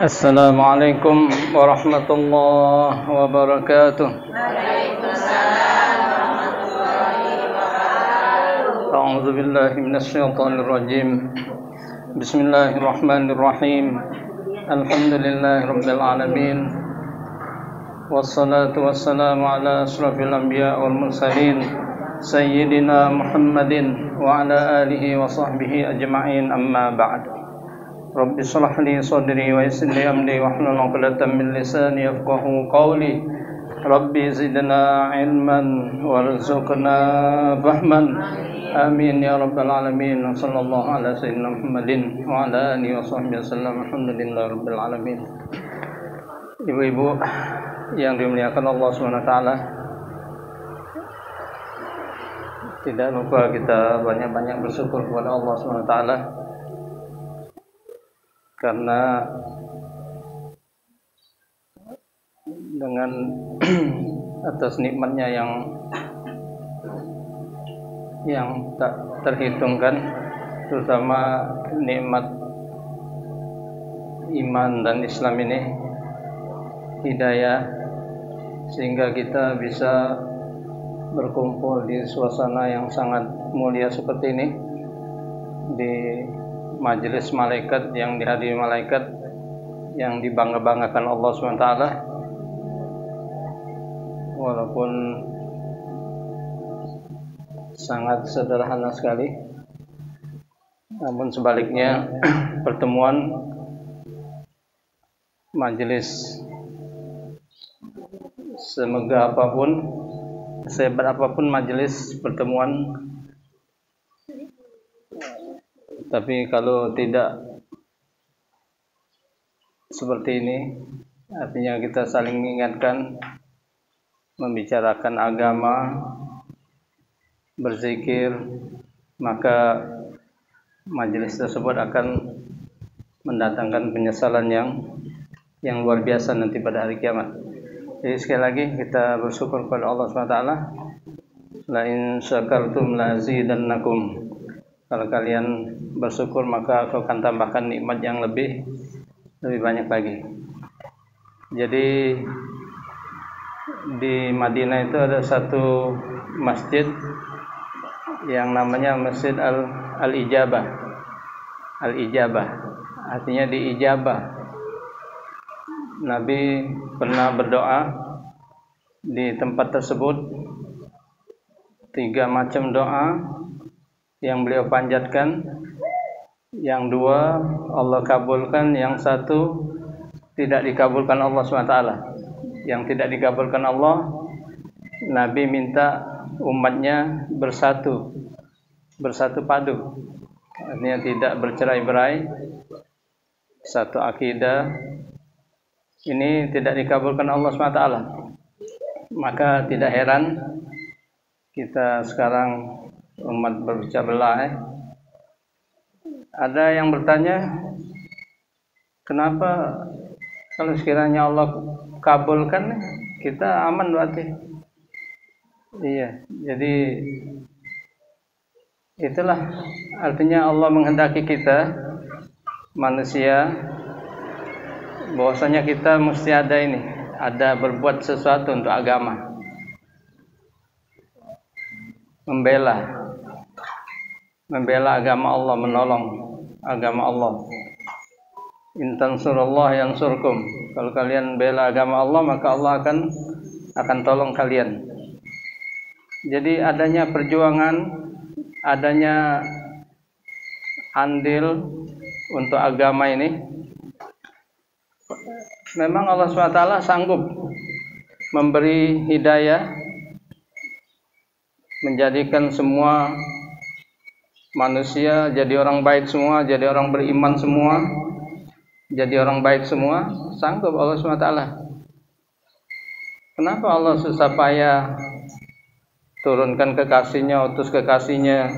Assalamualaikum warahmatullahi wabarakatuh. Waalaikumsalam warahmatullahi wabarakatuh. A'udzu billahi minasyaitonir rajim. Bismillahirrahmanirrahim. Alhamdulillahirabbil alamin. Wassalatu wassalamu ala asyrafil anbiya wal mursalin sayyidina Muhammadin wa ala alihi wa sahbihi ajma'in, amma ba'd. Rabbi shrah li sadri wa yassir li amri wahlul 'uqdatam min lisani yafqahu qawli. Rabbi zidna ilman warzuqna fahman. Amin ya rabbal alamin. Sallallahu ala sayyidina Muhammadin wa ala alihi wa sahbihi wasallam. Alhamdulillahi rabbil alamin. Ibu-ibu yang dimuliakan Allah SWT, tidak lupa kita banyak-banyak bersyukur kepada Allah SWT, karena dengan atas nikmatnya yang tak terhitungkan, terutama nikmat iman dan Islam ini, hidayah, sehingga kita bisa berkumpul di suasana yang sangat mulia seperti ini, di majelis malaikat, yang dihadiri malaikat, yang dibangga-banggakan Allah SWT. Walaupun sangat sederhana sekali, namun sebaliknya pertemuan majelis semegah apapun, sehebat apapun majelis pertemuan, tapi kalau tidak seperti ini, artinya kita saling mengingatkan, membicarakan agama, berzikir, maka majelis tersebut akan mendatangkan penyesalan yang luar biasa nanti pada hari kiamat. Jadi sekali lagi kita bersyukur kepada Allah SWT. La in syakartum la azidannakum. Kalau kalian bersyukur, maka aku akan tambahkan nikmat yang lebih banyak lagi. Jadi di Madinah itu ada satu masjid yang namanya Masjid Al-Ijabah. Al-Ijabah artinya diijabah. Nabi pernah berdoa di tempat tersebut 3 macam doa yang beliau panjatkan. Yang 2 Allah kabulkan, yang 1 tidak dikabulkan Allah SWT. Yang tidak dikabulkan Allah, Nabi minta umatnya bersatu padu, artinya tidak bercerai-berai, satu akidah. Ini tidak dikabulkan Allah SWT. Maka tidak heran kita sekarang umat berpecah belah. Ada yang bertanya, kenapa kalau sekiranya Allah kabulkan, kita aman berarti? Iya, jadi itulah artinya Allah menghendaki kita manusia, bahwasanya kita mesti ada berbuat sesuatu untuk agama, membela agama Allah, menolong agama Allah. In tansurullah yansurkum. Kalau kalian bela agama Allah, maka Allah akan tolong kalian. Jadi adanya perjuangan, adanya andil untuk agama ini, memang Allah SWT sanggup memberi hidayah, menjadikan semua manusia jadi orang baik semua, jadi orang beriman semua, jadi orang baik semua. Sanggup Allah SWT. Kenapa Allah susah payah turunkan kekasihnya, utus kekasihnya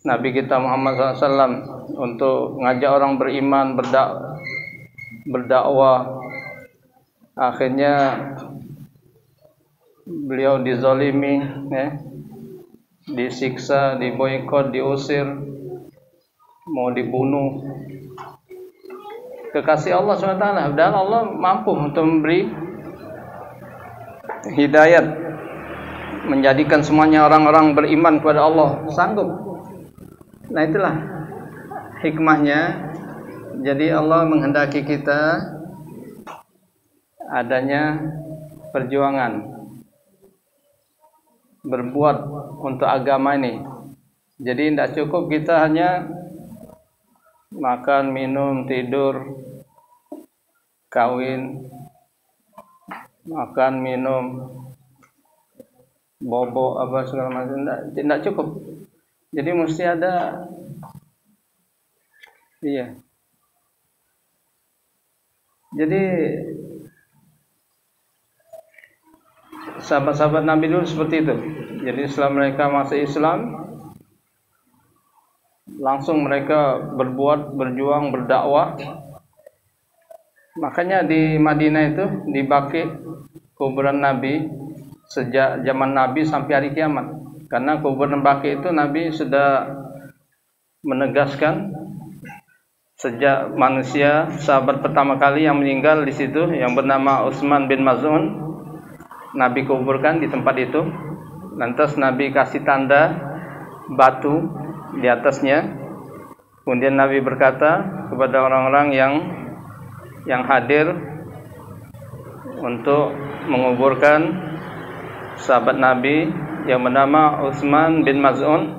Nabi kita Muhammad SAW untuk ngajak orang beriman, berdakwah. Akhirnya beliau dizalimi, disiksa, diboikot, diusir, mau dibunuh. kekasih Allah SWT. Dan Allah mampu untuk memberi hidayat, menjadikan semuanya orang-orang beriman kepada Allah, sanggup. Nah itulah hikmahnya. Jadi Allah menghendaki kita adanya perjuangan berbuat untuk agama ini. Jadi tidak cukup kita hanya makan, minum, tidur, kawin, makan, minum, bobo apa segala macam, tidak cukup. Jadi mesti ada, iya. Jadi sahabat-sahabat Nabi dulu seperti itu. Jadi setelah mereka masuk Islam, langsung mereka berbuat, berjuang, berdakwah. Makanya di Madinah itu, di Baqi, kuburan Nabi sejak zaman Nabi sampai hari kiamat. Karena kuburan Baqi itu Nabi sudah menegaskan sejak manusia, sahabat pertama kali yang meninggal di situ yang bernama Utsman bin Maz'un, Nabi kuburkan di tempat itu. Lantas Nabi kasih tanda batu di atasnya. Kemudian Nabi berkata kepada orang-orang yang hadir untuk menguburkan sahabat Nabi yang bernama Utsman bin Maz'un.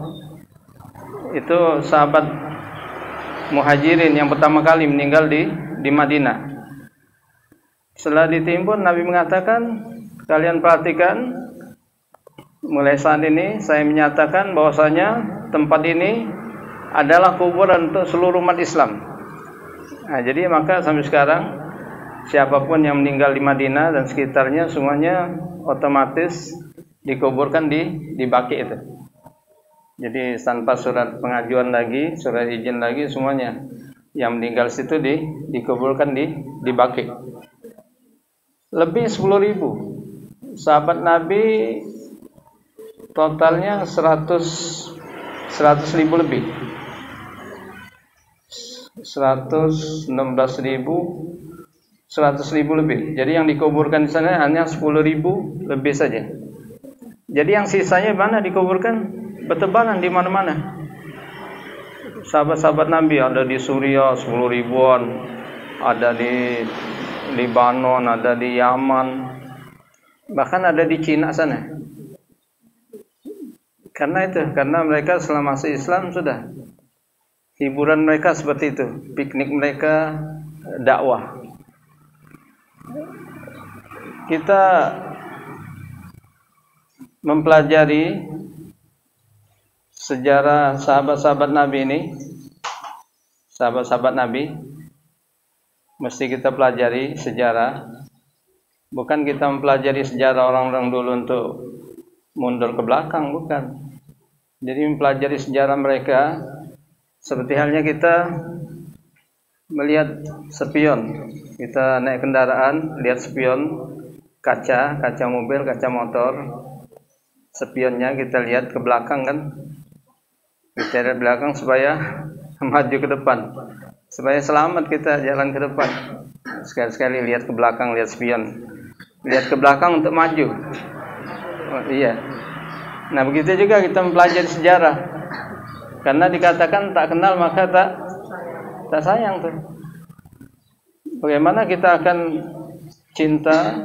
Itu sahabat Muhajirin yang pertama kali meninggal di Madinah. Setelah ditimbun, Nabi mengatakan, kalian perhatikan, mulai saat ini saya menyatakan bahwasanya tempat ini adalah kuburan untuk seluruh umat Islam. Nah, jadi maka sampai sekarang siapapun yang meninggal di Madinah dan sekitarnya semuanya otomatis dikuburkan di Baqi itu. Jadi tanpa surat pengajuan lagi, surat izin lagi, semuanya yang meninggal situ dikuburkan di Baqi. Lebih 10.000 sahabat Nabi, totalnya 100.000 lebih. 116.000, 100.000 lebih. Jadi yang dikuburkan di sana hanya 10.000 lebih saja. Jadi yang sisanya mana dikuburkan? Bertebaran di mana-mana. Sahabat-sahabat Nabi ada di Suriah 10 ribuan, ada di Lebanon, ada di Yaman, bahkan ada di Cina sana. Karena mereka selama masuk Islam sudah hiburan mereka seperti itu, piknik mereka dakwah. Kita mempelajari sejarah sahabat-sahabat Nabi ini, sahabat-sahabat Nabi, mesti kita pelajari sejarah. Bukan kita mempelajari sejarah orang-orang dulu untuk mundur ke belakang, bukan. Jadi mempelajari sejarah mereka seperti halnya kita melihat spion. Kita naik kendaraan, lihat spion, kaca mobil, kaca motor. Spionnya kita lihat ke belakang kan. Kita lihat belakang supaya maju ke depan, supaya selamat kita jalan ke depan. Sekali-sekali lihat ke belakang, lihat spion, lihat ke belakang untuk maju. Oh, iya. Nah begitu juga kita mempelajari sejarah. Karena dikatakan tak kenal maka tak sayang tuh. Bagaimana kita akan cinta,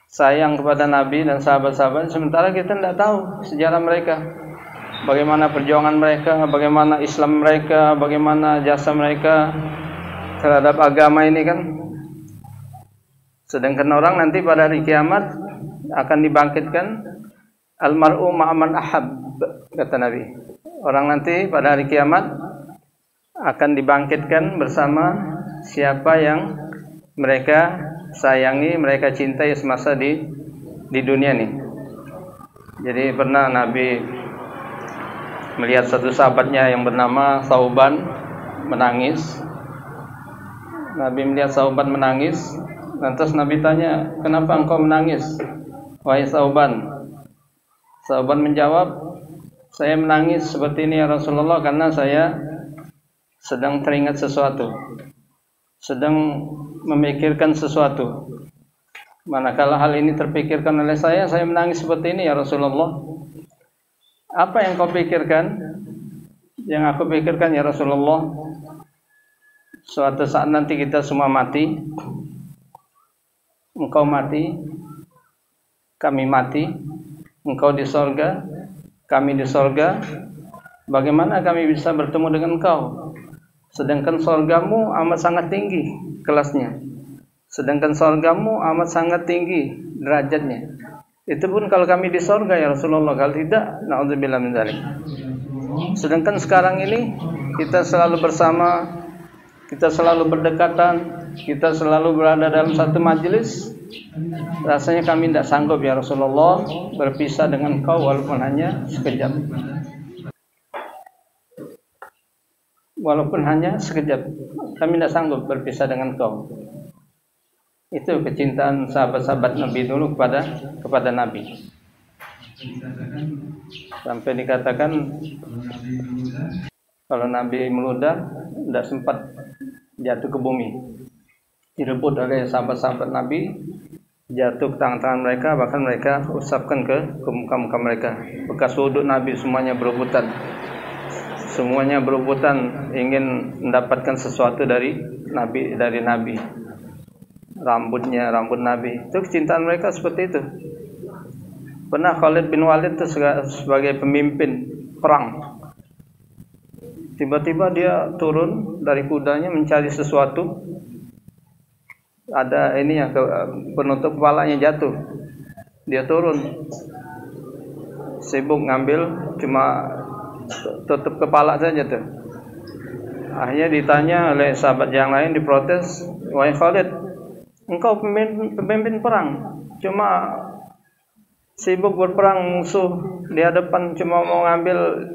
sayang kepada Nabi dan sahabat-sahabat sementara kita tidak tahu sejarah mereka. Bagaimana perjuangan mereka, bagaimana Islam mereka, bagaimana jasa mereka terhadap agama ini kan. Sedangkan orang nanti pada hari kiamat akan dibangkitkan almar'u ma'aman ahab, kata Nabi. Orang nanti pada hari kiamat akan dibangkitkan bersama siapa yang mereka sayangi, mereka cintai semasa di dunia nih. Jadi pernah Nabi melihat satu sahabatnya yang bernama Thauban menangis. Nabi melihat Thauban menangis. Lantas Nabi tanya, kenapa engkau menangis, wahai Thauban? Thauban menjawab, saya menangis seperti ini ya Rasulullah karena saya sedang teringat sesuatu. sedang memikirkan sesuatu. Manakala hal ini terpikirkan oleh saya menangis seperti ini, ya Rasulullah. Apa yang kau pikirkan? Yang aku pikirkan, ya Rasulullah, suatu saat nanti kita semua mati. Engkau mati, kami mati. Engkau di sorga, kami di sorga. Bagaimana kami bisa bertemu dengan engkau? Sedangkan sorgamu amat sangat tinggi kelasnya. Sedangkan sorgamu amat sangat tinggi derajatnya. Itu pun kalau kami di sorga, ya Rasulullah. Kalau tidak, na'udzubillah min dzalik. Sedangkan sekarang ini kita selalu bersama, kita selalu berdekatan, kita selalu berada dalam satu majelis. Rasanya kami tidak sanggup, ya Rasulullah, berpisah dengan kau walaupun hanya sekejap. Walaupun hanya sekejap, kami tidak sanggup berpisah dengan kau. Itu kecintaan sahabat-sahabat Nabi dulu kepada Nabi. Sampai dikatakan kalau Nabi meludah tidak sempat jatuh ke bumi, direbut oleh sahabat-sahabat Nabi, jatuh ke tangan-tangan mereka, bahkan mereka usapkan ke muka-muka mereka. Bekas wudhu Nabi semuanya berebutan. Semuanya berebutan ingin mendapatkan sesuatu dari Nabi. Rambutnya, rambut Nabi. Itu kecintaan mereka seperti itu. Pernah Khalid bin Walid itu sebagai pemimpin perang. Tiba-tiba dia turun dari kudanya mencari sesuatu. Ada ini ya, penutup kepalanya jatuh. Dia turun. Sibuk ngambil, cuma tutup kepala saja tuh. Akhirnya ditanya oleh sahabat yang lain, diprotes, "Wahai Khalid, engkau pemimpin perang, cuma sibuk berperang musuh di hadapan, cuma mau ngambil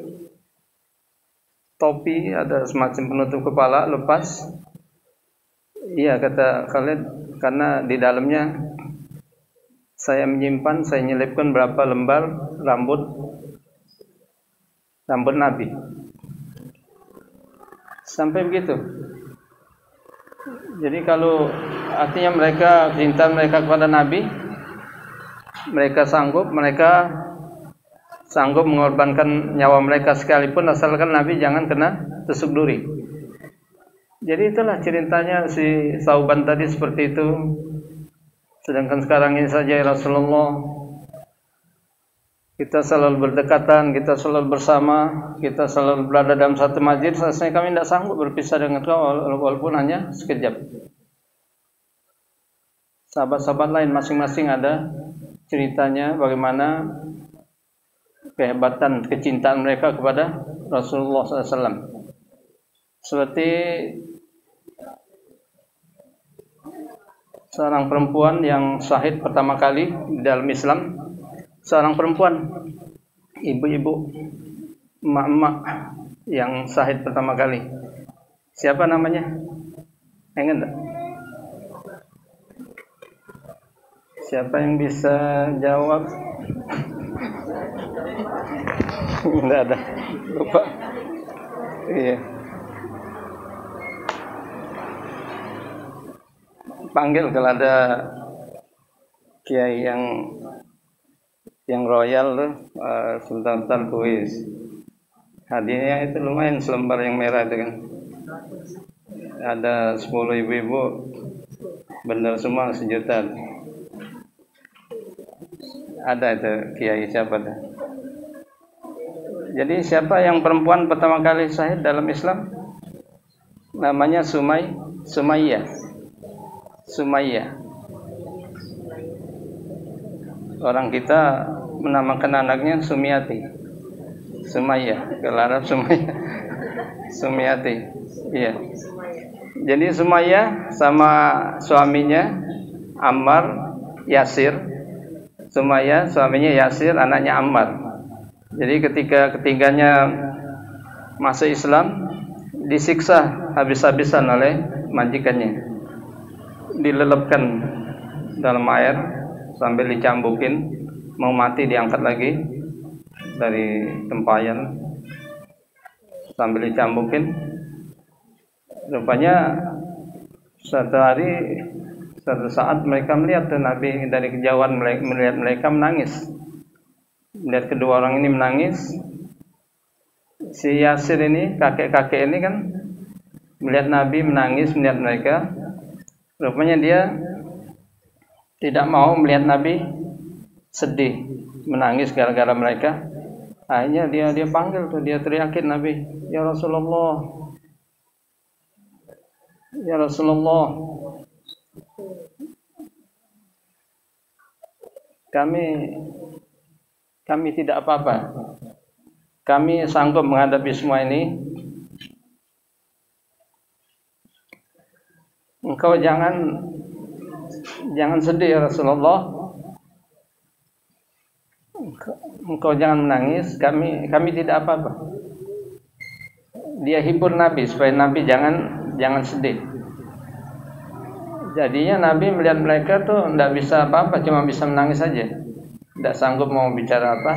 topi, ada semacam penutup kepala, lepas." Iya, kata Khalid, karena di dalamnya saya menyimpan, saya nyelipkan berapa lembar rambut Nabi. Sampai begitu. Jadi kalau artinya mereka, cinta mereka kepada Nabi, mereka sanggup mengorbankan nyawa mereka sekalipun asalkan Nabi jangan kena tusuk duri. Jadi itulah ceritanya si Sauban tadi seperti itu. Sedangkan sekarang ini saja, ya Rasulullah, kita selalu berdekatan, kita selalu bersama, kita selalu berada dalam satu majelis. Rasanya kami tidak sanggup berpisah dengan kau walaupun hanya sekejap. Sahabat-sahabat lain masing-masing ada ceritanya bagaimana kehebatan kecintaan mereka kepada Rasulullah SAW. Seperti seorang perempuan yang syahid pertama kali di dalam Islam. Seorang perempuan, ibu-ibu, emak-emak yang syahid pertama kali. Siapa namanya? Ingat tak? Siapa yang bisa jawab? Tidak ada, lupa. Iya. Panggil kalau ada kiai yang royal tuh, sebentar kuis. Hadiahnya itu lumayan, selembar yang merah itu kan. Ada 10 ibu-ibu, benar semua 1 juta. Ada itu kiai siapa dah. Jadi siapa yang perempuan pertama kali syahid dalam Islam? Namanya Sumayyah. Orang kita menamakan anaknya Sumiati. Sumayyah, kalau Arab Sumiati. Iya. Jadi Sumayyah sama suaminya Ammar Yasir. Sumayyah suaminya Yasir, anaknya Ammar. Jadi ketika ketiganya masuk Islam, disiksa habis-habisan oleh majikannya. Dilelepkan dalam air sambil dicambukin, mau mati diangkat lagi dari tempayan sambil dicambukin. Rupanya Suatu saat mereka melihat Nabi dari kejauhan, melihat mereka menangis. Melihat kedua orang ini menangis. Si Yasir ini, kakek-kakek ini kan melihat Nabi menangis, melihat mereka. Rupanya dia tidak mau melihat Nabi sedih, menangis gara-gara mereka. Akhirnya dia panggil tuh, dia teriakin Nabi, "Ya Rasulullah, ya Rasulullah, kami tidak apa-apa. Kami sanggup menghadapi semua ini. Engkau jangan sedih ya Rasulullah. Engkau jangan menangis. Kami tidak apa-apa." Dia hibur Nabi supaya Nabi jangan sedih. Jadinya Nabi melihat mereka tuh tidak bisa apa-apa, cuma bisa menangis saja. Tidak sanggup mau bicara apa.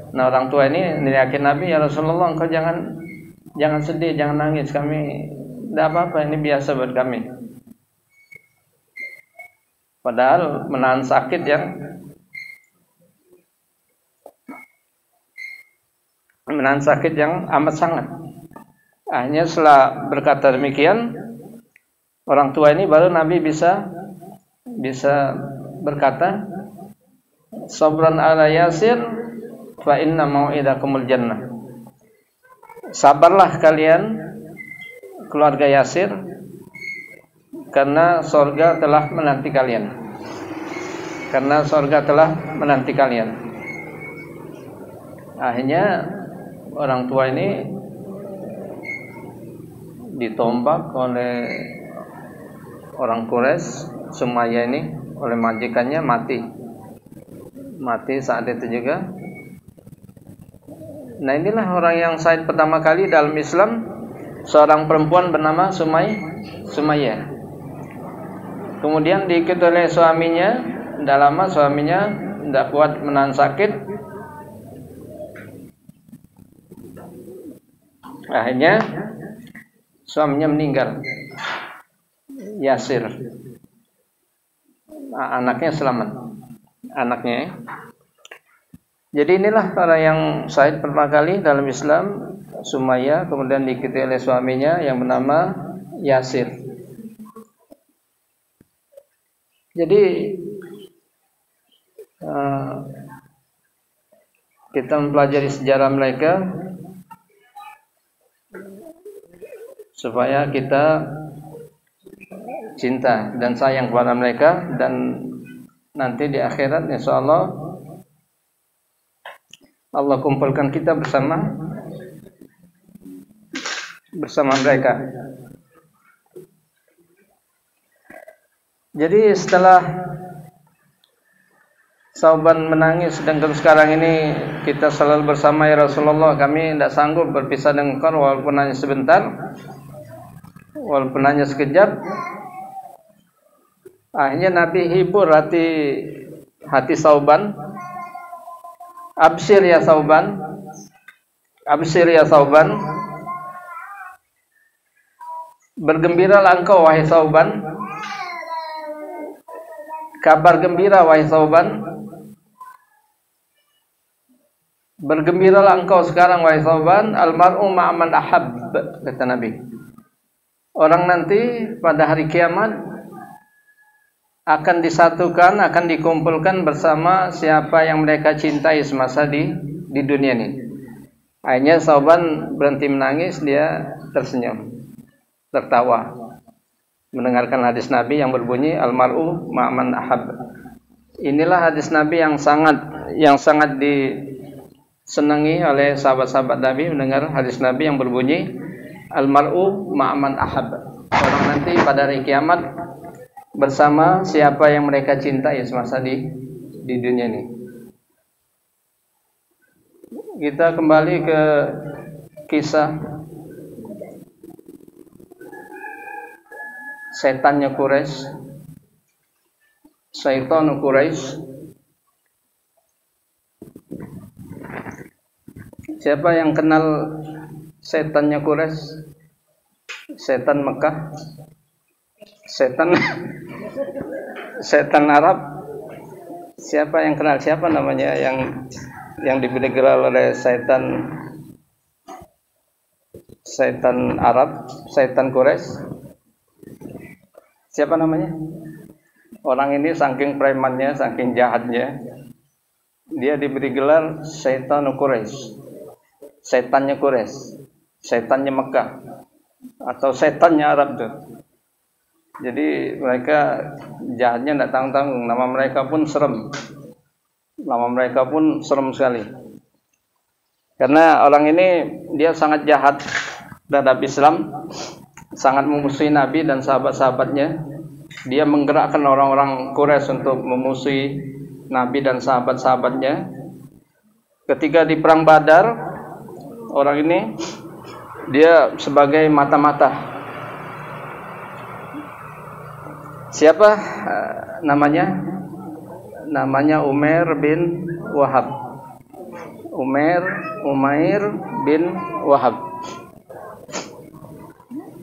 Nah, orang tua ini neriakin Nabi, "Ya Rasulullah, engkau jangan sedih, jangan nangis. Kami tidak apa-apa, ini biasa buat kami." Padahal menahan sakit yang amat sangat. Hanya setelah berkata demikian, orang tua ini baru Nabi bisa berkata, "Sabran ala Yasir fa inna mau'idakumul jannah." Sabarlah kalian keluarga Yasir, karena surga telah menanti kalian. Akhirnya orang tua ini ditombak oleh orang Quraisy, Sumayyah ini, oleh majikannya, mati saat itu juga. Nah, inilah orang yang syahid pertama kali dalam Islam, seorang perempuan bernama Sumayyah. Kemudian diikuti oleh suaminya. Tidak lama suaminya tidak kuat menahan sakit. Akhirnya suaminya meninggal, Yasir. Anaknya selamat. Jadi inilah orang yang syahid pertama kali dalam Islam, Sumayyah, kemudian diikuti oleh suaminya yang bernama Yasir. Jadi kita mempelajari sejarah mereka supaya kita cinta dan sayang kepada mereka, dan nanti di akhirat insyaallah Allah kumpulkan kita bersama mereka. Jadi setelah Sauban menangis, sedangkan sekarang ini kita selalu bersama, "Ya Rasulullah, kami tidak sanggup berpisah dengan engkau walaupun hanya sebentar, walaupun hanya sekejap." Akhirnya Nabi hibur hati Sauban. "Absyir ya Sauban, bergembiralah engkau wahai Sauban, kabar gembira wahai Sauban. Bergembiralah engkau sekarang wahai Sauban, almar'u ma'aman ahab," kata Nabi. Orang nanti pada hari kiamat akan disatukan, akan dikumpulkan bersama siapa yang mereka cintai semasa di dunia ini. Akhirnya Sauban berhenti menangis, dia tersenyum, tertawa, mendengarkan hadis Nabi yang berbunyi almar'u ma'aman ahab. Inilah hadis Nabi yang sangat disenangi oleh sahabat-sahabat Nabi, mendengar hadis Nabi yang berbunyi almar'u ma'aman ahab. Orang nanti pada hari kiamat bersama siapa yang mereka cintai semasa di dunia ini. Kita kembali ke kisah setannya Quraisy, Syaitan Quraisy. Siapa yang kenal setannya Quraisy? Setan Mekah. Setan setan Arab. Siapa yang kenal, siapa namanya yang diberi gelar oleh setan Arab, setan Quraisy? Siapa namanya? Orang ini saking premannya, saking jahatnya, dia diberi gelar setan Quraisy. Setannya Quraisy, setannya Mekah, atau setannya Arab tuh. Jadi mereka jahatnya tidak tanggung-tanggung. Nama mereka pun serem. Nama mereka pun serem sekali. Karena orang ini dia sangat jahat terhadap Islam, sangat memusuhi Nabi dan sahabat-sahabatnya. Dia menggerakkan orang-orang Quraisy untuk memusuhi Nabi dan sahabat-sahabatnya. Ketika di perang Badar, orang ini dia sebagai mata-mata. Siapa namanya? Namanya Umair bin Wahab. Umair bin Wahab.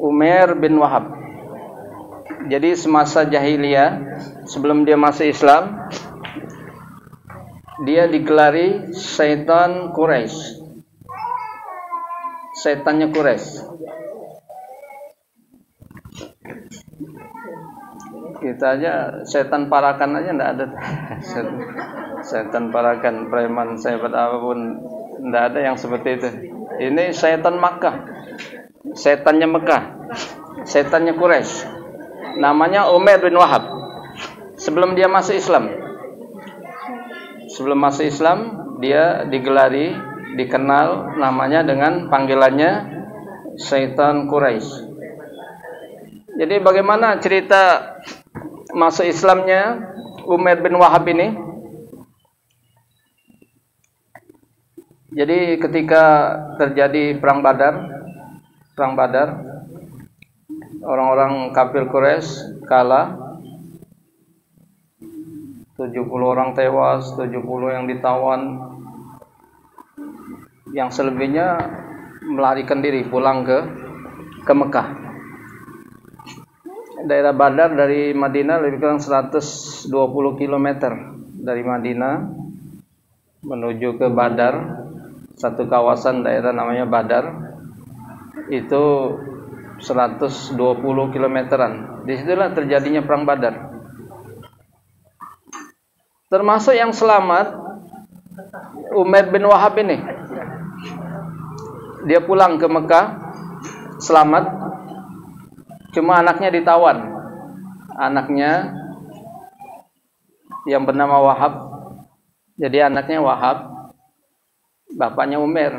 Umair bin Wahab. Jadi semasa jahiliyah, sebelum dia masuk Islam, dia digelari setan Quraisy. Setannya Quraisy. Kita aja setan parakan aja enggak ada. Setan parakan, preman, sahabat apapun enggak ada yang seperti itu. Ini setan Makkah. Setannya Mekah. Setannya Quraisy. Namanya Umair bin Wahab. Sebelum dia masuk Islam. Sebelum masuk Islam, dia digelari, dikenal namanya dengan panggilannya setan Quraisy. Jadi bagaimana cerita masuk Islamnya Umair bin Wahab ini? Jadi ketika terjadi perang Badar, orang-orang kafir Quraisy kalah, 70 orang tewas, 70 yang ditawan, yang selebihnya melarikan diri pulang ke Mekah. Daerah Badar dari Madinah lebih kurang 120 km dari Madinah menuju ke Badar, satu kawasan daerah namanya Badar, itu 120 kilometeran. Disitulah terjadinya perang Badar. Termasuk yang selamat Umair bin Wahab ini. Dia pulang ke Mekah selamat. Cuma anaknya ditawan. Anaknya yang bernama Wahab. Jadi anaknya Wahab, bapaknya Umair.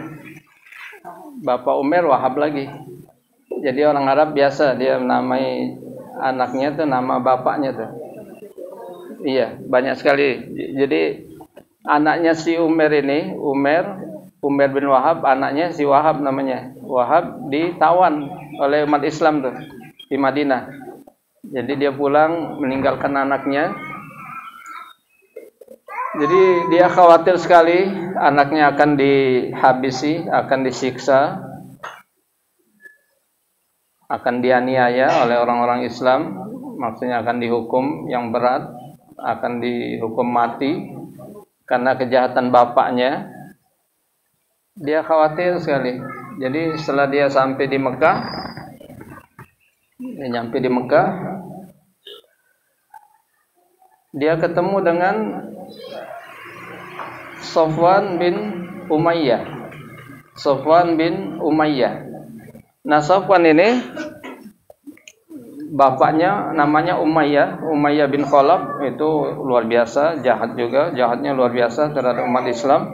Bapak Umair Wahab lagi. Jadi orang Arab biasa dia menamai anaknya tuh nama bapaknya tuh. Iya, banyak sekali. Jadi anaknya si Umair ini, Umair bin Wahab, anaknya si Wahab namanya. Wahab ditawan oleh umat Islam tuh di Madinah. Jadi dia pulang meninggalkan anaknya. Jadi dia khawatir sekali anaknya akan dihabisi, akan disiksa, akan dianiaya oleh orang-orang Islam. Maksudnya akan dihukum yang berat, akan dihukum mati karena kejahatan bapaknya. Dia khawatir sekali. Jadi setelah dia sampai di Mekah, dia ketemu dengan Safwan bin Umayyah. Nah, Safwan ini bapaknya namanya Umayyah bin Khalaf. Itu luar biasa, jahatnya luar biasa terhadap umat Islam.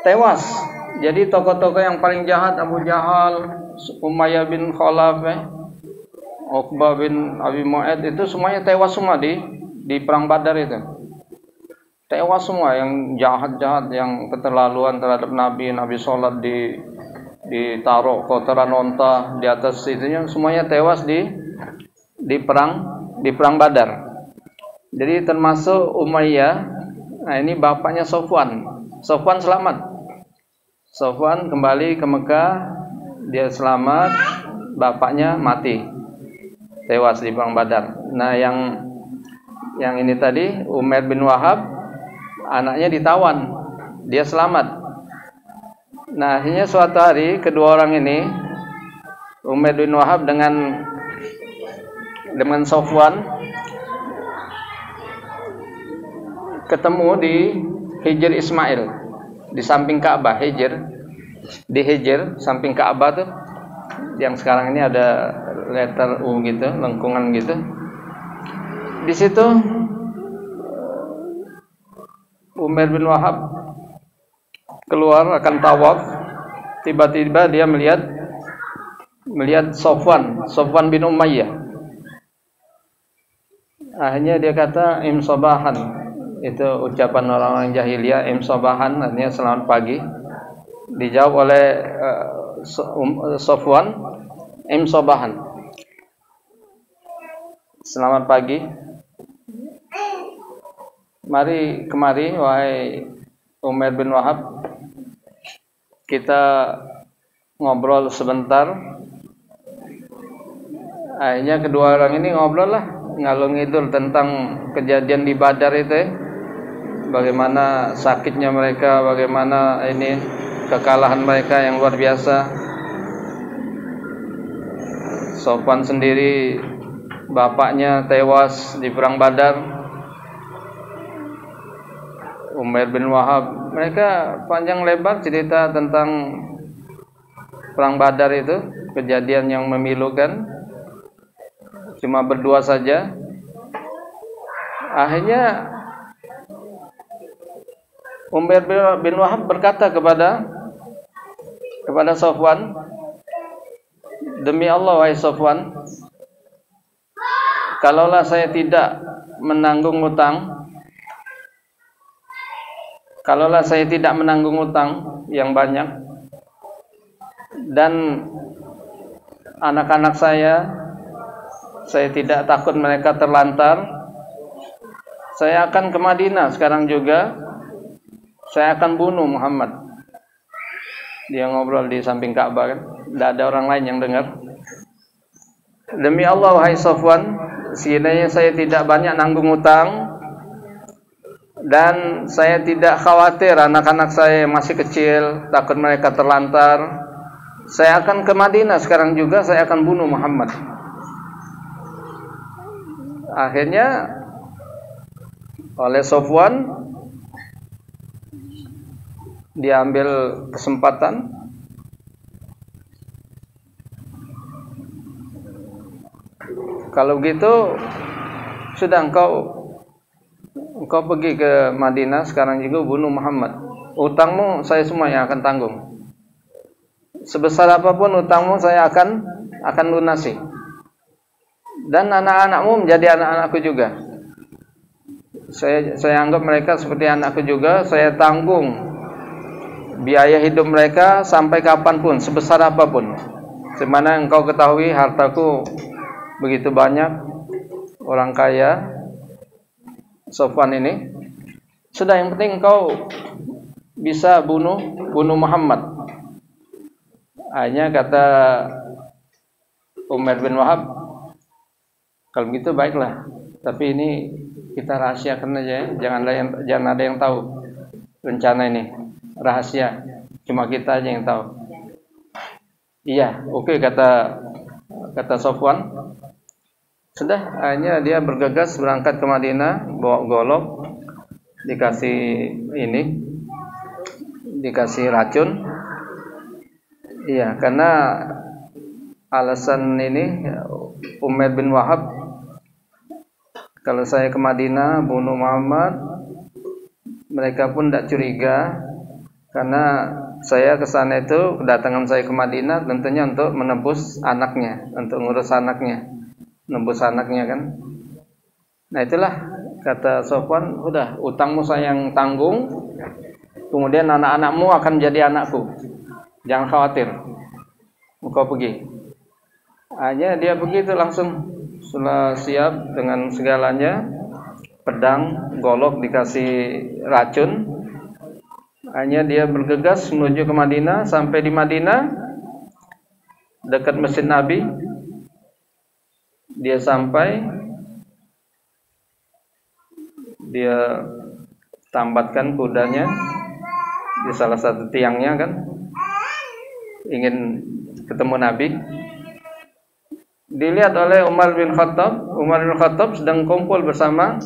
Tewas. Jadi tokoh-tokoh yang paling jahat, Abu Jahal, Umayyah bin Khalaf, Uqbah bin Abi Mu'aid, itu semuanya tewas semua di perang Badar itu. Tewas semua, yang jahat-jahat, yang keterlaluan terhadap Nabi sholat ditaruh kotoran onta di atas itunya, semuanya tewas di perang Badar. Jadi termasuk Umayyah. Nah, ini bapaknya Safwan. Safwan selamat. Safwan kembali ke Mekah, dia selamat, bapaknya mati. tewas di perang Badar. Nah, yang ini tadi Umair bin Wahab, anaknya ditawan, dia selamat. Nah, akhirnya suatu hari kedua orang ini, Umair bin Wahab dengan Sofwan, ketemu di Hijr Ismail, di samping Ka'bah. Di Hijr samping Ka'bah tuh, yang sekarang ini ada letter U gitu, lengkungan gitu. Di situ Umair bin Wahab keluar akan tawaf, tiba-tiba dia melihat Sofwan bin Umayyah. Akhirnya dia kata im sobahan, itu ucapan orang-orang jahiliyah, im sobahan artinya selamat pagi. Dijawab oleh Sofwan, im sobahan, selamat pagi. Mari kemari wahai Umair bin Wahab, kita ngobrol sebentar. Akhirnya kedua orang ini ngobrol lah, ngalung ngidul tentang kejadian di Badar itu, bagaimana sakitnya mereka, bagaimana ini kekalahan mereka yang luar biasa. Sofwan sendiri bapaknya tewas di perang Badar. Umair bin Wahab, mereka panjang lebar cerita tentang perang Badar itu, kejadian yang memilukan. Cuma berdua saja. Akhirnya Umair bin Wahab berkata kepada Sofwan, demi Allah wahai Sofwan, kalaulah saya tidak menanggung utang, yang banyak, dan anak-anak saya tidak takut mereka terlantar, saya akan ke Madinah sekarang juga, saya akan bunuh Muhammad. Dia ngobrol di samping Ka'bah kan, tidak ada orang lain yang dengar. Demi Allah wahai Sofwan, sekiranya saya tidak banyak nanggung utang, dan saya tidak khawatir anak-anak saya masih kecil, takut mereka terlantar, saya akan ke Madinah sekarang juga, saya akan bunuh Muhammad. Akhirnya oleh Sofwan diambil kesempatan, kalau gitu sudah engkau pergi ke Madinah sekarang juga, bunuh Muhammad. Utangmu saya semua yang akan tanggung. Sebesar apapun utangmu saya akan lunasi. Dan anak-anakmu menjadi anak-anakku juga. Saya anggap mereka seperti anakku juga. Saya tanggung biaya hidup mereka sampai kapanpun, sebesar apapun. Semana engkau ketahui hartaku begitu banyak, orang kaya Sofwan ini. Sudah, yang penting engkau bisa bunuh Muhammad. Hanya kata Umair bin Wahab, kalau gitu baiklah, tapi ini kita rahasiakan aja ya, jangan ada yang tahu rencana ini, rahasia, cuma kita aja yang tahu. Iya, oke, kata Sofwan. Sudah, akhirnya dia bergegas berangkat ke Madinah, bawa golok, dikasih racun. Iya, karena alasan ini Umair bin Wahab, kalau saya ke Madinah bunuh Muhammad, mereka pun tidak curiga, karena saya ke sana itu, kedatangan saya ke Madinah tentunya untuk menebus anaknya, untuk ngurus anaknya, nebus anaknya kan. Nah itulah kata Sofwan, udah utangmu saya yang tanggung, kemudian anak-anakmu akan jadi anakku, jangan khawatir, engkau pergi. Hanya dia begitu langsung, setelah siap dengan segalanya, pedang, golok dikasih racun. Hanya dia bergegas menuju ke Madinah. Sampai di Madinah dekat Masjid Nabi, dia sampai, dia tambatkan kudanya di salah satu tiangnya kan, ingin ketemu Nabi. Dilihat oleh Umar bin Khattab sedang kumpul bersama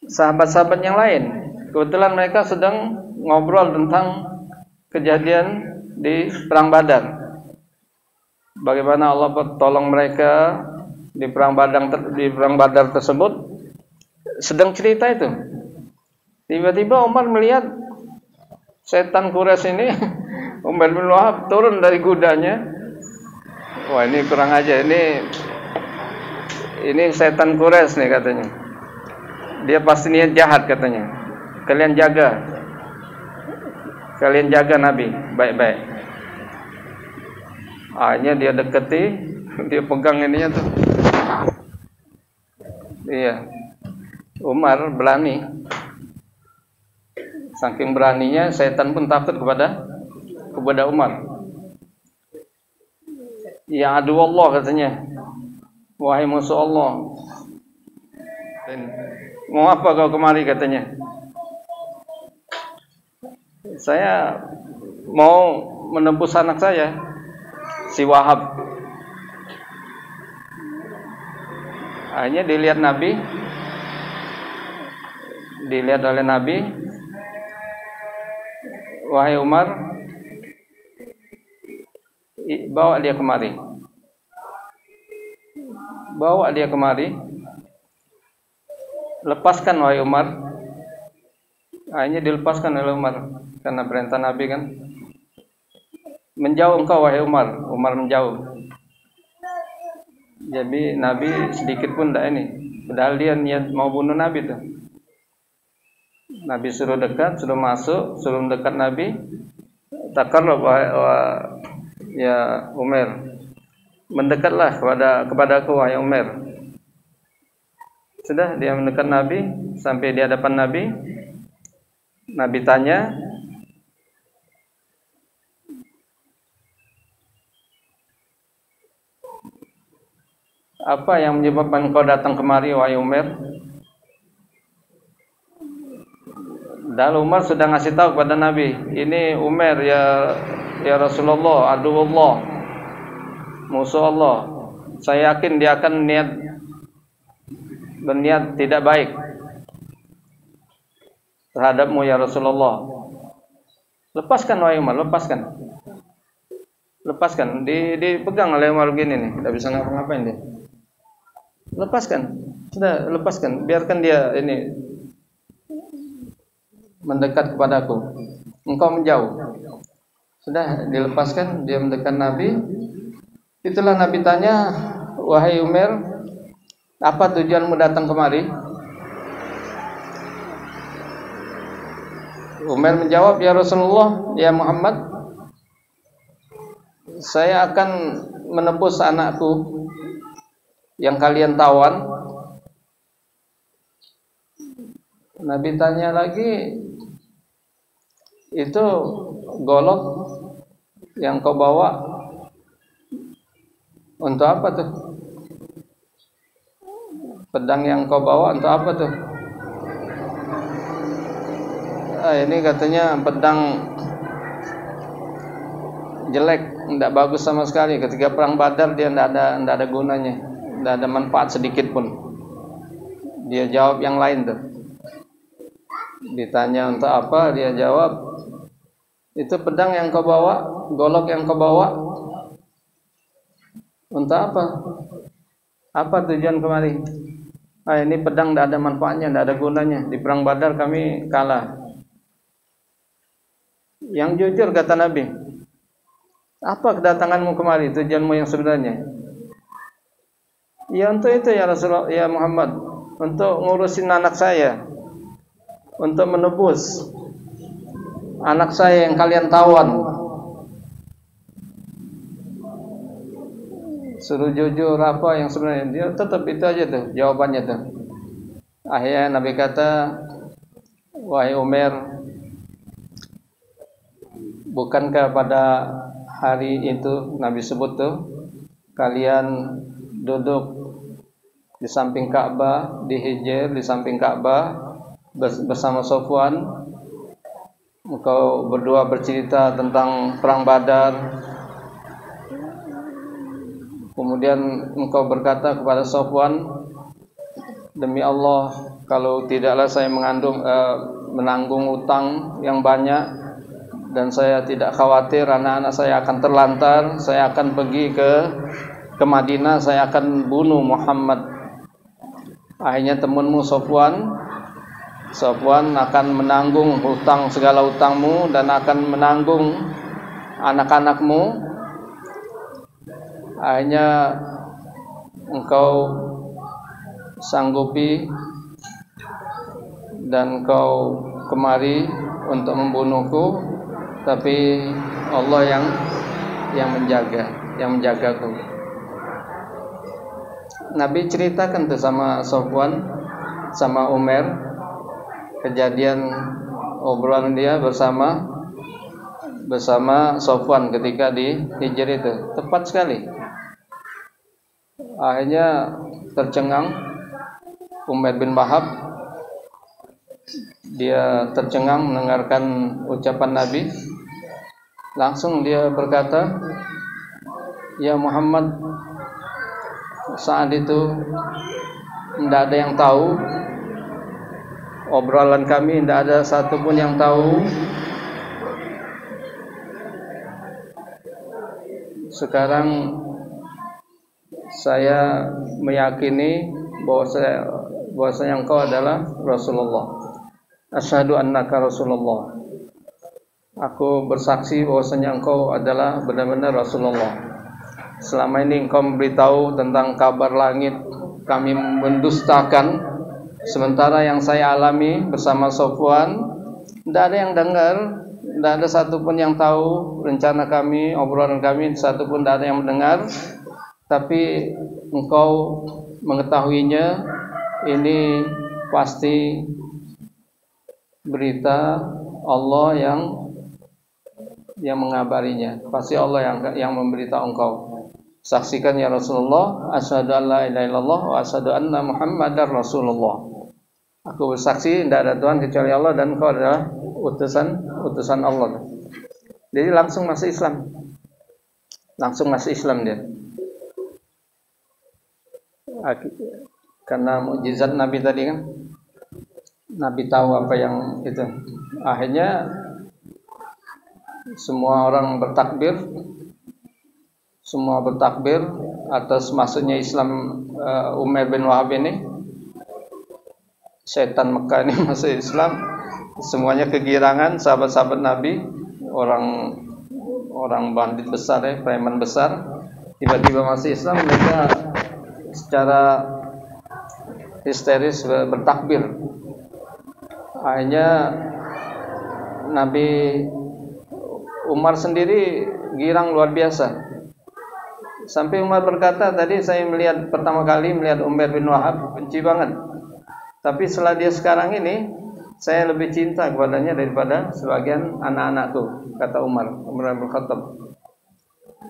sahabat-sahabat yang lain. Kebetulan mereka sedang ngobrol tentang kejadian di perang Badar. Bagaimana Allah tolong mereka di perang Badar tersebut. Sedang cerita itu. Tiba-tiba Umar melihat setan Quraisy ini, Umar bin Wahab turun dari kudanya. Wah, ini kurang aja, ini setan Quraisy nih katanya. Dia pasti niat jahat katanya. Kalian jaga Nabi baik-baik. Akhirnya dia deketi, dia pegang ininya tuh. Iya. Umar berani. Saking beraninya setan pun takut kepada Umar. Ya adu Allah katanya. Wahai musuh Allah. Mau apa kau kemari katanya? Saya mau menembus anak saya, si Wahab. Akhirnya dilihat oleh Nabi. Wahai Umar, bawa dia kemari. Lepaskan wahai Umar. Akhirnya dilepaskan oleh Umar karena perintah Nabi kan. Menjauh engkau wahai Umar. Umar menjauh. Jadi Nabi sedikit pun tidak ini. Padahal dia niat mau bunuh Nabi tuh. Nabi suruh dekat, suruh masuk, suruh mendekat Nabi. Takarrab ya Umar. Mendekatlah kepadaku wahai Umar. Sudah dia mendekat Nabi sampai di hadapan Nabi. Nabi tanya, apa yang menyebabkan kau datang kemari wahai Umar? Dan Umar sudah ngasih tahu kepada Nabi, ini Umar ya Rasulullah, aduwullah, musuh Allah. Saya yakin dia akan berniat tidak baik terhadapmu ya Rasulullah. Lepaskan wahai Umar, lepaskan. Dipegang oleh Umar begini nih, tidak bisa ngapa-ngapain dia. Lepaskan. Biarkan dia ini mendekat kepadaku. Engkau menjauh. Sudah dilepaskan, dia mendekat Nabi. Itulah Nabi tanya, wahai Umar, apa tujuanmu datang kemari? Umar menjawab, ya Rasulullah, ya Muhammad, saya akan menebus anakku yang kalian tawan. Nabi tanya lagi, itu golok yang kau bawa untuk apa tuh? Pedang yang kau bawa untuk apa tuh? Ini katanya pedang jelek, tidak bagus sama sekali. Ketika perang Badar dia tidak ada gunanya, tidak ada manfaat sedikit pun. Dia jawab yang lain tuh. Ditanya untuk apa, dia jawab, itu pedang yang kau bawa, golok yang kau bawa, untuk apa? Apa tujuan kemari? Ini pedang tidak ada manfaatnya, tidak ada gunanya. Di perang Badar kami kalah. Yang jujur kata Nabi, apa kedatanganmu kemari, tujuanmu yang sebenarnya? Ya untuk itu ya Rasulullah, ya Muhammad, untuk ngurusin anak saya, untuk menebus anak saya yang kalian tawan. Suruh jujur apa yang sebenarnya, dia tetap itu aja tuh jawabannya tuh. Akhirnya Nabi kata, wahai Umar, bukankah pada hari itu Nabi sebut tuh, kalian duduk di samping Ka'bah, di Hijr, di samping Ka'bah bersama Sofwan. Engkau berdua bercerita tentang perang Badar. Kemudian engkau berkata kepada Sofwan, demi Allah, kalau tidaklah saya menanggung utang yang banyak, dan saya tidak khawatir anak-anak saya akan terlantar, saya akan pergi ke Madinah, saya akan bunuh Muhammad. Akhirnya temanmu Sofwan akan menanggung segala utangmu dan akan menanggung anak-anakmu. Akhirnya engkau sanggupi dan engkau kemari untuk membunuhku, tapi Allah yang menjagaku. Nabi ceritakan tuh sama Sofwan, sama Umar, kejadian obrolan dia bersama Sofwan ketika di Hijr itu. Tepat sekali. Akhirnya tercengang Umar bin Wahab. Dia tercengang mendengarkan ucapan Nabi. Langsung dia berkata, ya Muhammad, saat itu tidak ada yang tahu obrolan kami, tidak ada satupun yang tahu. Sekarang saya meyakini bahwasanya engkau adalah Rasulullah. Asyhadu annaka Rasulullah. Aku bersaksi bahwasanya engkau adalah benar-benar Rasulullah. Selama ini engkau memberitahu tentang kabar langit, kami mendustakan. Sementara yang saya alami bersama Sofwan, tidak ada yang dengar, tidak ada satupun yang tahu rencana kami, obrolan kami, satupun tidak ada yang mendengar. Tapi engkau mengetahuinya, ini pasti berita Allah yang mengabarinya. Pasti Allah yang memberitahu engkau. Saksikan ya Rasulullah, asyhadu an la ilaha illallah wa asyhadu anna Muhammadar Rasulullah. Aku bersaksi tidak ada Tuhan kecuali Allah dan engkau adalah utusan Allah. Jadi langsung masuk Islam. Dia. Karena mukjizat Nabi tadi kan. Nabi tahu apa yang itu. Akhirnya semua orang bertakbir atas masuknya Islam Umar bin Wahab ini. Setan Mekah ini masuk Islam. Semuanya kegirangan, sahabat-sahabat Nabi, orang bandit besar preman besar, tiba-tiba masuk Islam, mereka secara histeris bertakbir. Akhirnya Nabi Umar sendiri girang luar biasa. Sampai Umar berkata, tadi saya pertama kali melihat Umar bin Wahab, benci banget. Tapi setelah dia sekarang ini, saya lebih cinta kepadanya daripada sebagian anak-anakku, kata Umar bin Khattab.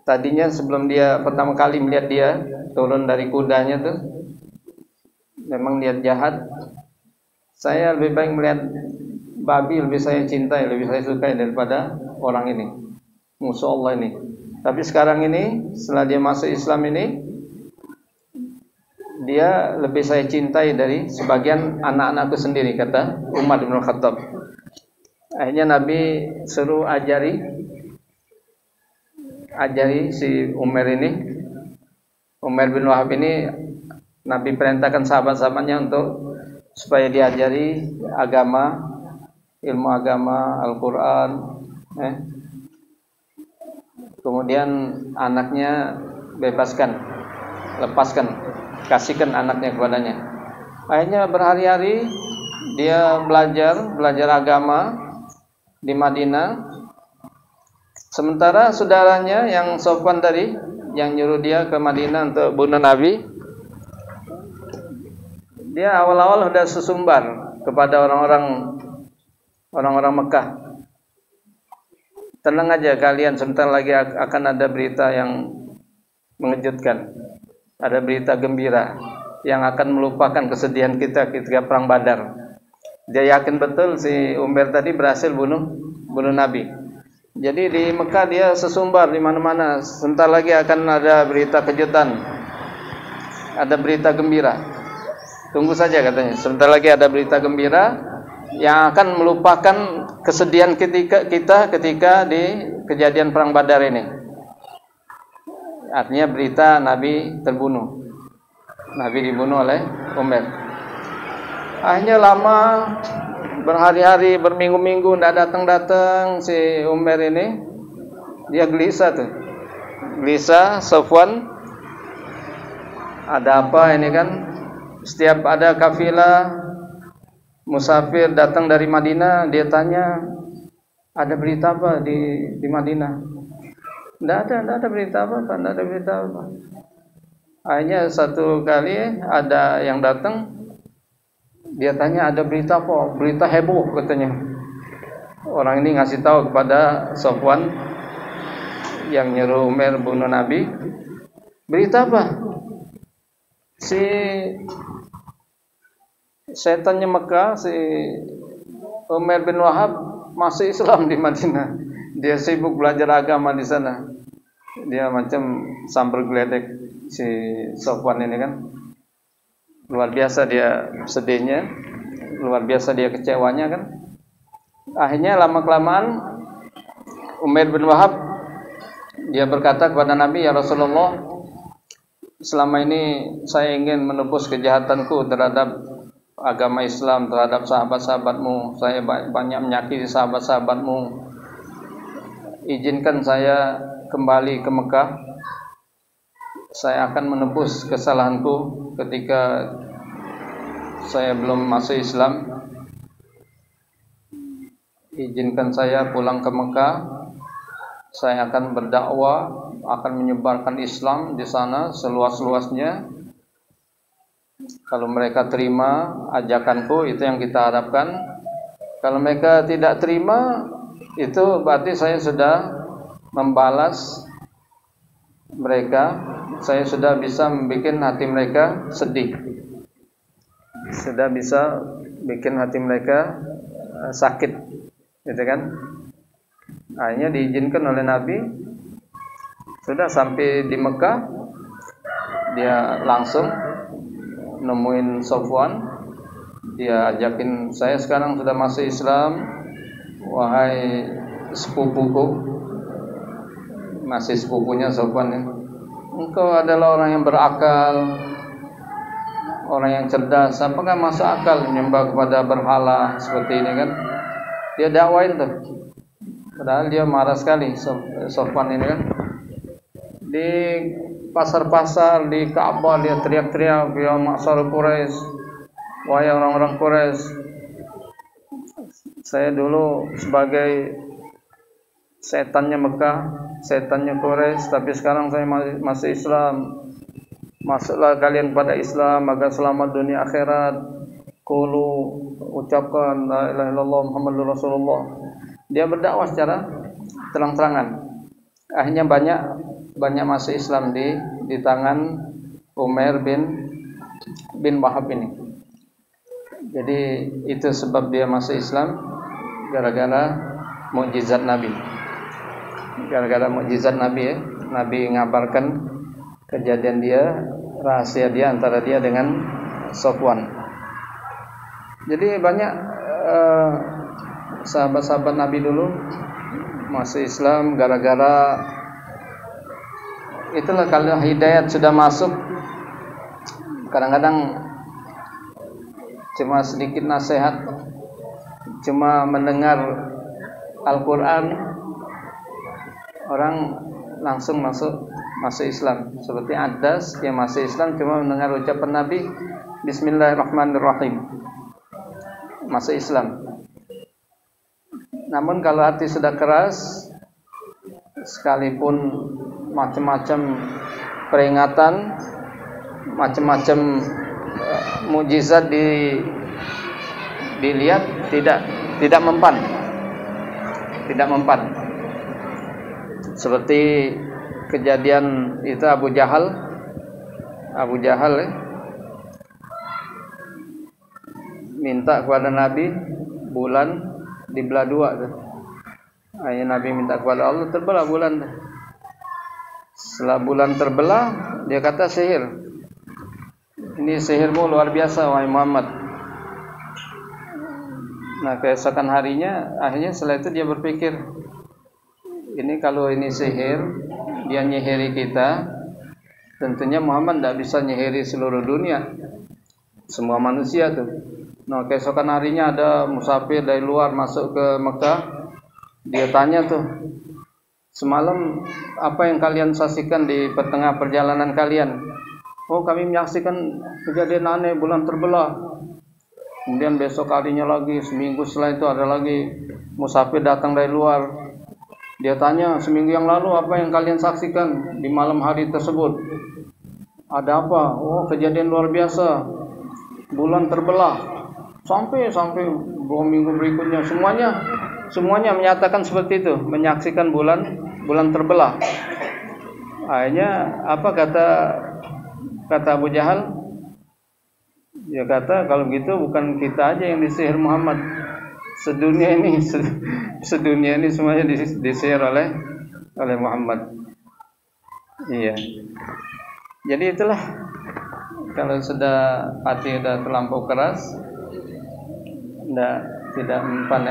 Tadinya sebelum dia pertama kali melihat dia turun dari kudanya tuh, memang dia jahat. Saya lebih baik melihat babi, lebih saya cintai, lebih saya sukai daripada orang ini, musuh Allah ini. Tapi sekarang ini, setelah dia masuk Islam ini, dia lebih saya cintai dari sebagian anak-anakku sendiri, kata Umar bin Khattab. Akhirnya Nabi suruh ajari si Umar bin Wahab ini, Nabi perintahkan sahabat-sahabatnya supaya diajari agama, ilmu agama, Al-Quran. Kemudian anaknya lepaskan, kasihkan anaknya kepadanya. Akhirnya berhari-hari dia belajar agama di Madinah. Sementara saudaranya yang Sofwan tadi, yang nyuruh dia ke Madinah untuk bunuh Nabi, dia awal-awal sudah sesumbar kepada orang-orang Mekah. Tenang aja kalian, sebentar lagi akan ada berita yang mengejutkan. Ada berita gembira yang akan melupakan kesedihan kita ketika perang Badar. Dia yakin betul si Umair tadi berhasil bunuh Nabi. Jadi di Mekah dia sesumbar di mana-mana. Sebentar lagi akan ada berita kejutan, ada berita gembira. Tunggu saja katanya. Sebentar lagi ada berita gembira yang akan melupakan kesedihan kita ketika di kejadian perang Badar ini. Artinya berita Nabi terbunuh. Nabi dibunuh oleh Umair. Akhirnya lama, berhari-hari, berminggu-minggu tidak datang-datang si Umair ini. Dia gelisah tuh. Gelisah, Safwan. Ada apa ini kan? Setiap ada kafilah musafir datang dari Madinah, dia tanya, ada berita apa di Madinah? Tidak ada berita apa, tidak ada berita apa. Akhirnya satu kali ada yang datang, dia tanya ada berita apa? Berita heboh katanya. Orang ini ngasih tahu kepada Safwan yang nyuruh Umair bunuh Nabi. Berita apa? Si setannya Mekah, si Umair bin Wahab masuk Islam di Madinah. Dia sibuk belajar agama di sana. Dia macam sambar geledek si Safwan ini kan. Luar biasa dia sedihnya, luar biasa dia kecewanya kan. Akhirnya lama-kelamaan Umair bin Wahab dia berkata kepada Nabi, ya Rasulullah, selama ini saya ingin menebus kejahatanku terhadap agama Islam, terhadap sahabat-sahabatmu. Saya banyak menyakiti sahabat-sahabatmu. Izinkan saya kembali ke Mekah. Saya akan menebus kesalahanku ketika saya belum masuk Islam. Izinkan saya pulang ke Mekah. Saya akan berdakwah, akan menyebarkan Islam di sana seluas-luasnya. Kalau mereka terima ajakanku, itu yang kita harapkan. Kalau mereka tidak terima, itu berarti saya sudah membalas mereka. Saya sudah bisa membuat hati mereka sedih. Sudah bisa bikin hati mereka sakit, gitu kan? Akhirnya diizinkan oleh Nabi. Sudah sampai di Mekah, dia langsung nemuin Safwan. Dia ajakin, saya sekarang sudah masuk Islam, wahai sepupuku. Masih sepupunya Safwan ya. Engkau adalah orang yang berakal, orang yang cerdas. Apakah masuk akal menyembah kepada berhala seperti ini kan? Dia dakwain tuh. Padahal dia marah sekali Safwan ini kan. Di pasar-pasar, di Ka'bah dia teriak-teriak, ya Ma'syar Quraisy, wahai orang-orang Quraisy, saya dulu sebagai setannya Mekah, setannya Quraisy, tapi sekarang saya masuk Islam. Masuklah kalian pada Islam agar selamat dunia akhirat. Qulu, ucapkan la ilaha illallah Muhammadur Rasulullah. Dia berdakwah secara terang-terangan. Akhirnya banyak masuk Islam di tangan Umair bin Wahab ini. Jadi itu sebab dia masuk Islam, gara-gara mukjizat Nabi. Gara-gara mukjizat Nabi ya. Nabi ngabarkan kejadian dia, rahasia dia antara dia dengan Safwan. Jadi banyak sahabat-sahabat Nabi dulu masuk Islam gara-gara itulah. Kalau hidayat sudah masuk, kadang-kadang cuma sedikit nasihat, cuma mendengar Al-Quran, orang langsung masuk Islam. Seperti Adas yang masuk Islam cuma mendengar ucapan Nabi Bismillahirrahmanirrahim, masuk Islam. Namun kalau hati sudah keras, sekalipun macam-macam peringatan, macam-macam mukjizat dilihat, tidak mempan. Seperti kejadian itu Abu Jahal minta kepada Nabi bulan dibelah dua tuh. Akhirnya Nabi minta kepada Allah, terbelah bulan. Setelah bulan terbelah, dia kata sihir. Ini sihirmu luar biasa wahai Muhammad. Nah, keesokan harinya, akhirnya setelah itu dia berpikir, ini kalau ini sihir, dia nyihiri kita, tentunya Muhammad tidak bisa nyihiri seluruh dunia, semua manusia tuh. Nah, keesokan harinya ada musafir dari luar masuk ke Mekah. Dia tanya tuh, semalam apa yang kalian saksikan di tengah perjalanan kalian? Oh, kami menyaksikan kejadian aneh, bulan terbelah. Kemudian besok harinya lagi, seminggu setelah itu ada lagi musafir datang dari luar. Dia tanya, seminggu yang lalu apa yang kalian saksikan di malam hari tersebut? Ada apa? Oh, kejadian luar biasa, bulan terbelah. Sampai 2 minggu berikutnya semuanya menyatakan seperti itu, menyaksikan bulan terbelah. Akhirnya apa kata Abu Jahal? Dia kata, kalau gitu bukan kita aja yang disihir Muhammad, sedunia ini semuanya disihir oleh Muhammad. Iya. Jadi itulah, kalau sudah hati sudah terlampau keras, tidak mempan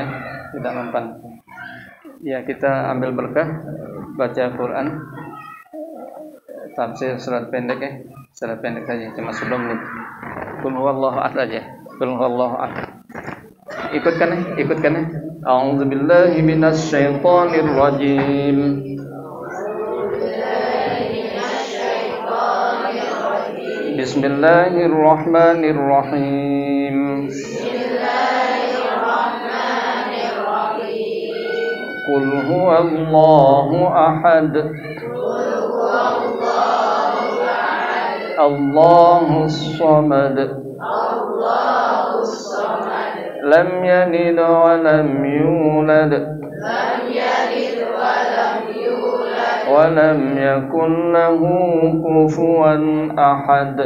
ya, kita ambil berkah, baca Quran, tafsir surat pendek saja, cuma 10 menit. Qul huwallahu ahad aja. Qul huwallahu ahad. Ikutkan ya. A'udzubillahi minasyaitonir rajim. Bismillahirrahmanirrahim. Qul huwallahu ahad. Allahus samad. Lam yalid wa lam yulad. Wa lam yakul lahu kufuwan ahad.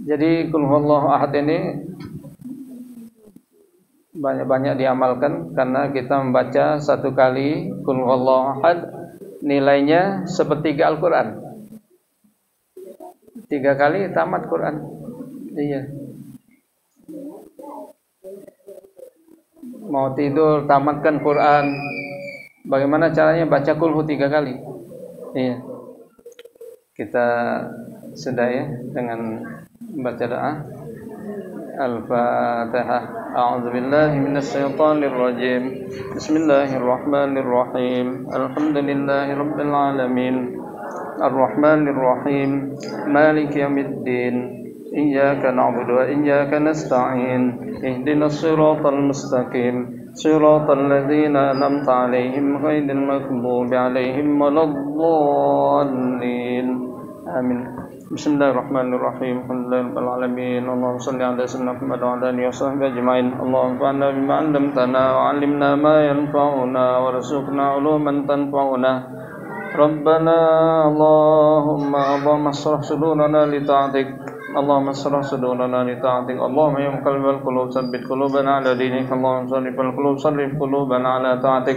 Jadi Qul huwallahu ahad ini banyak-banyak diamalkan, karena kita membaca satu kali Qul huwallahu ahad nilainya sepertiga Al-Quran. 3 kali tamat Quran. Iya. Mau tidur tamatkan Quran. Bagaimana caranya baca Qul hu 3 kali? Iya. Kita sudah ya dengan membaca doa Al-Fatihah. A'udzubillahi minasyaitonir rajim. Bismillahirrahmanirrahim. Alhamdulillahirabbil alamin. Ar-Rahmanir Rahim. Maliki yaumiddin. Iyyaka na'budu wa iyyaka nasta'in. Ihdinas siratal mustaqim. Siratal ladzina an'amta 'alaihim ghairil maghdubi 'alaihim waladdallin. Amin. Bismillahirrahmanirrahim. Alhamdulillahirabbil alamin. Allahumma shalli ala sayyidina Muhammad wa ala alihi washabbihi ajmain. Allahumma anfa'na bima 'allamtana wa 'allimna ma yanfa'una warzuqna 'uluman tanfa'una. Rabbana Allahumma ashrah sudurana li ta'atik. Allahumma ashrah sudurana li ta'atik. Allahumma ya muqallibal qulub tsabbit qulubana 'ala dinik. Allahumma sarrifal qulub sarrif qulubana 'ala ta'atik.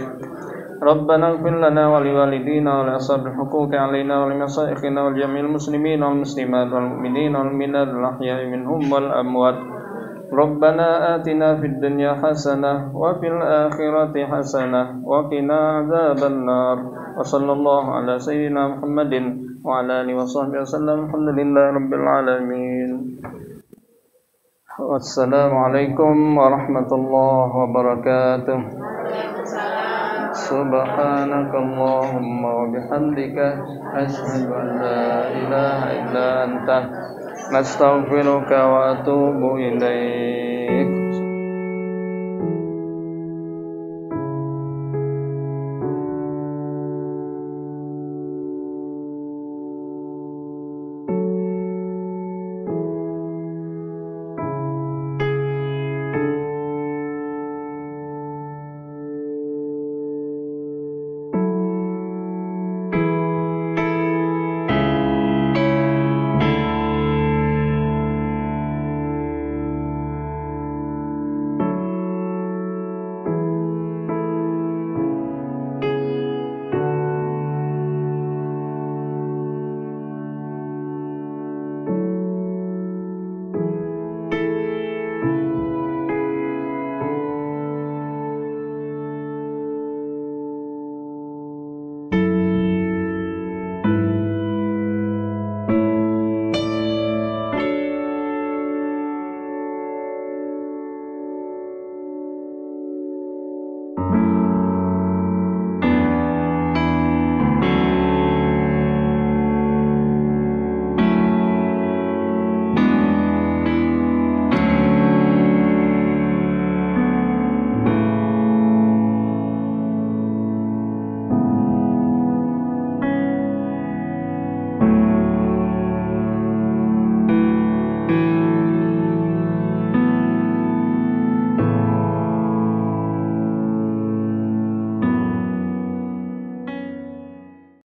Rabbana ighfir lana wa liwalidina wa li ashabil huquqi 'alaina wa li masyayikhina wal jami'il muslimin wal muslimat wal mu'minina wal mu'minat al ahya'i minhum wal amwat. Rabbana atina fid dunya hasanah wa fil akhirati hasanah wa qina adzaban nar. Wa sallallahu ala sayyidina Muhammadin wa ala alihi washabbihi wasallam. Alhamdulillahi rabbil alamin. Wassalamualaikum warahmatullahi wabarakatuh. Subhanakallahumma wa bihamdika asyhadu an la ilaha illa anta nastaghfiruka wa atubu ilaik.